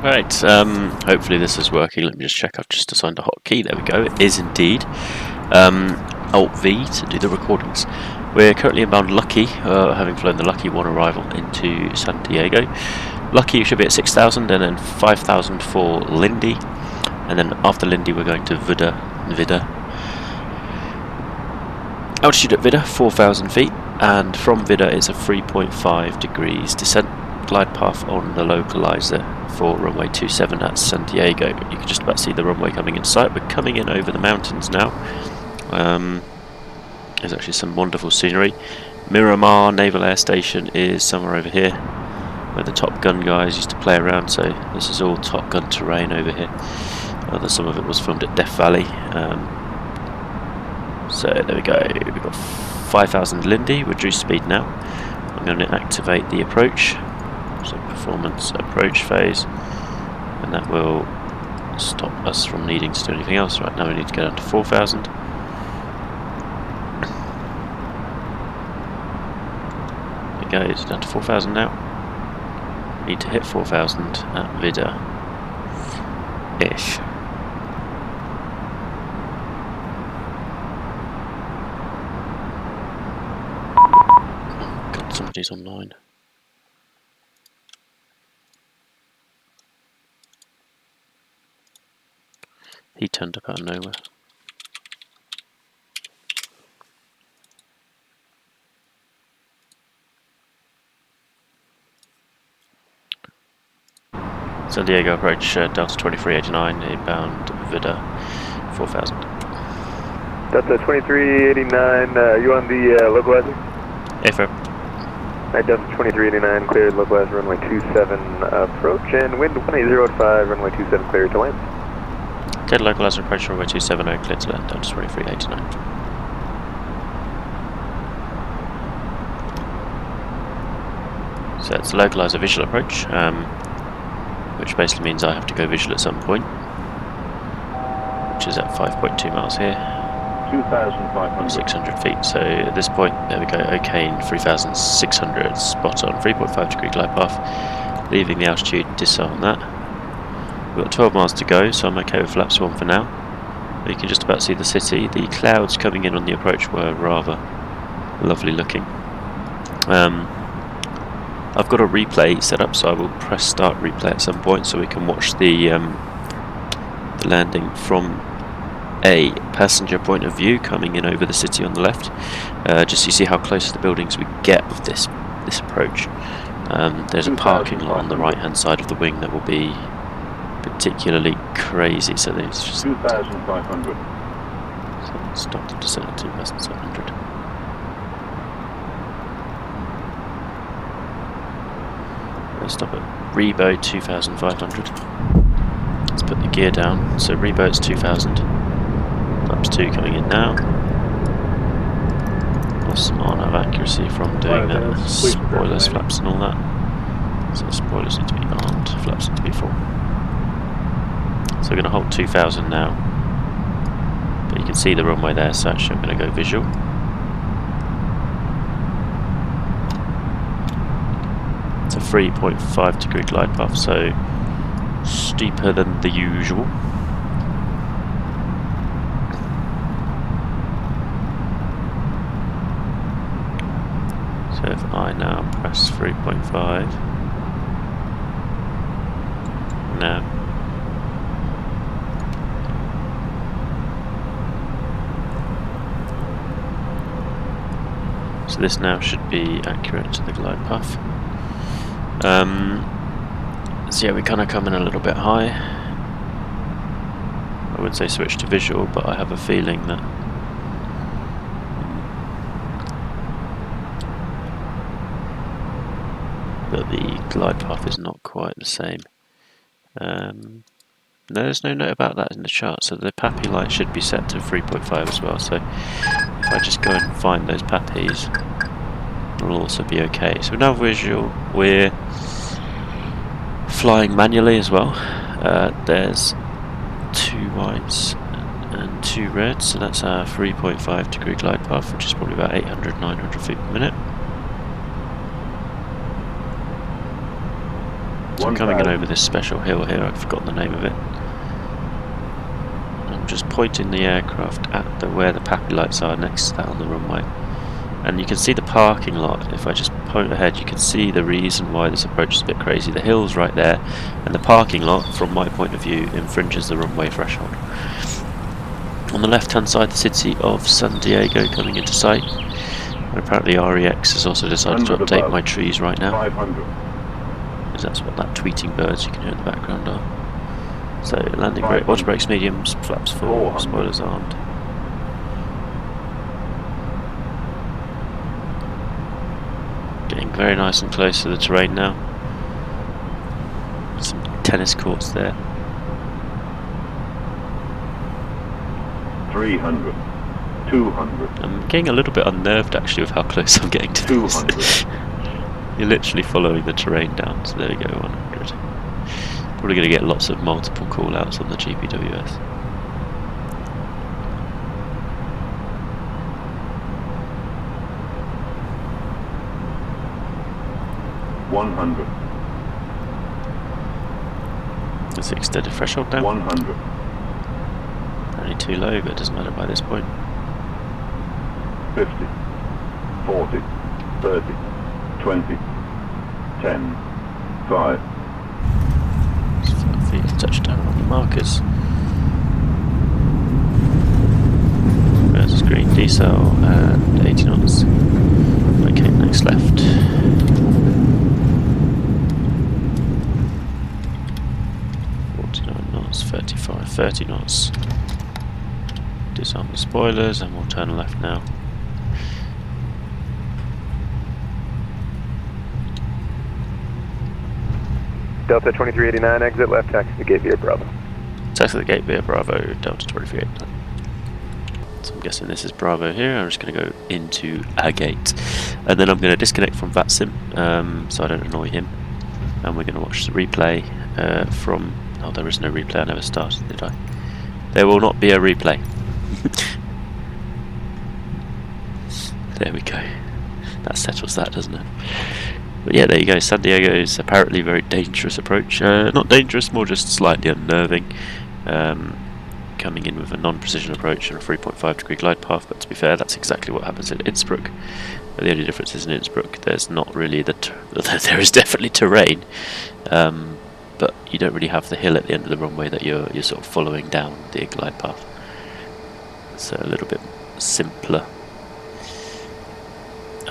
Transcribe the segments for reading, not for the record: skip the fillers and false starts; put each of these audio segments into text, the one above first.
Right, hopefully this is working. Let me just check. I've just assigned a hotkey. There we go. It is indeed. Alt-V to do the recordings. We're currently inbound Lucky, having flown the Lucky 1 arrival into San Diego. Lucky should be at 6,000 and then 5,000 for Lindy. And then after Lindy we're going to Vida. Altitude at Vida, 4,000 feet. And from Vida it's a 3.5 degrees descent glide path on the Localiser for runway 27 at San Diego. You can just about see the runway coming in sight. We're coming in over the mountains now. There's actually some wonderful scenery. Miramar Naval Air Station is somewhere over here, where the Top Gun guys used to play around, so this is all Top Gun terrain over here. Although some of it was filmed at Death Valley. So there we go, we've got 5,000 Lindy, reduced speed now. I'm going to activate the approach, so performance approach phase, and that will stop us from needing to do anything else. Right now we need to go down to 4,000. There we go, it's down to 4,000 now. Need to hit 4,000 at Vida-ish. God, somebody's online. He turned up out of nowhere. San Diego approach Delta 2389 inbound Vida 4,000. Delta 2389, you on the Localiser? Affirm. Alright, Delta 2389 cleared Localiser runway 27 approach and wind 180.5 runway 27 cleared to land. Okay, Localiser approach runway 270 cleared to land Delta 2389. So it's the Localiser visual approach. Which basically means I have to go visual at some point, which is at 5.2 miles here, 600 feet. So at this point, there we go, okay, in 3,600, spot on, 3.5 degree glide path, leaving the altitude, disarm that. We've got 12 miles to go, so I'm okay with flaps 1 for now. You can just about see the city. The clouds coming in on the approach were rather lovely looking. I've got a replay set up, so I will press start replay at some point so we can watch the landing from a passenger point of view coming in over the city on the left, just so you see how close to the buildings we get with this approach. There's a parking lot on the right hand side of the wing that will be particularly crazy, so there's just 2,500. So stop the descent at 2,700. Stop at Rebo 2,500. Let's put the gear down. So Rebo's 2,000. Flaps 2 coming in now. Lost some RNAV accuracy from doing that. Spoilers, flaps and all that. So spoilers need to be armed, flaps need to be full. So we're going to hold 2,000 now. But you can see the runway there, so actually I'm going to go visual. It's a 3.5 degree glide path, so steeper than the usual. So if I now press 3.5, now. So this now should be accurate to the glide path. So yeah, we kind of come in a little bit high. I would say switch to visual, but I have a feeling that the glide path is not quite the same. There's no note about that in the chart, so the PAPI light should be set to 3.5 as well, so if I just go and find those PAPIs, it'll also be okay. So now visual, we're flying manually as well. There's 2 whites and 2 reds, so that's our 3.5 degree glide path, which is probably about 800-900 feet per minute. So I'm coming in over this special hill here, I've forgotten the name of it. I'm just pointing the aircraft at where the PAPI lights are next to that on the runway. And you can see the parking lot. If I just point ahead, you can see the reason why this approach is a bit crazy. The hill's right there, and the parking lot, from my point of view, infringes the runway threshold. On the left-hand side, the city of San Diego coming into sight. And apparently REX has also decided to update my trees right now. 500. Because that's what that tweeting birds you can hear in the background are. So landing brake, water brakes mediums, flaps full, spoilers armed. Getting very nice and close to the terrain now. Some tennis courts there. 300. 200. I'm getting a little bit unnerved actually with how close I'm getting to this. 200. You're literally following the terrain down, so there we go, 100. Probably going to get lots of multiple call-outs on the GPWS. That's the extended threshold now. 100. Only too low, but it doesn't matter by this point. 50. 40. 30. 20. 10. 5. 5 feet of touchdown on the markers. There's green decel and 80 knots. Okay, next left. 49 knots, 35, 30 knots. Disarm the spoilers and we'll turn left now. Delta 2389, exit left, taxi to gate via Bravo. Taxi to the gate via Bravo, Delta 2389. So I'm guessing this is Bravo here. I'm just going to go into a gate. And then I'm going to disconnect from VATSIM so I don't annoy him. And we're going to watch the replay from... Oh, there is no replay, I never started, did I? There will not be a replay. There we go. That settles that, doesn't it? But yeah, there you go. San Diego's apparently very dangerous approach. Not dangerous, more just slightly unnerving. Coming in with a non-precision approach and a 3.5 degree glide path, but to be fair, that's exactly what happens in Innsbruck. But the only difference is in Innsbruck, there's not really there is definitely terrain, but you don't really have the hill at the end of the runway that you're sort of following down the glide path. So a little bit simpler.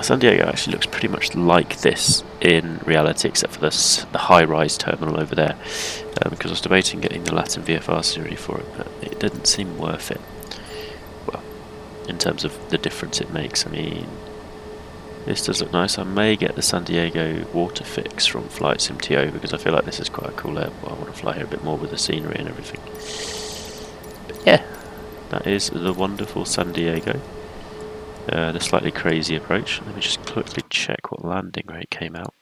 San Diego actually looks pretty much like this in reality, except for the high-rise terminal over there, because I was debating getting the Latin VFR series for it, but it didn't seem worth it. Well, in terms of the difference it makes, I mean, this does look nice. I may get the San Diego water fix from Flight Sim TO because I feel like this is quite a cool airport. I want to fly here a bit more with the scenery and everything. But yeah, that is the wonderful San Diego. The slightly crazy approach. Let me just quickly check what landing rate came out.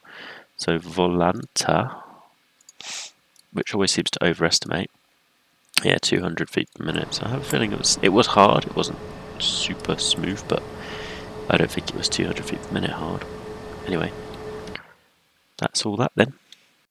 So Volanta, which always seems to overestimate. Yeah, 200 feet per minute. So I have a feeling it was hard. It wasn't super smooth, but I don't think it was 200 feet per minute hard. Anyway, that's all that then.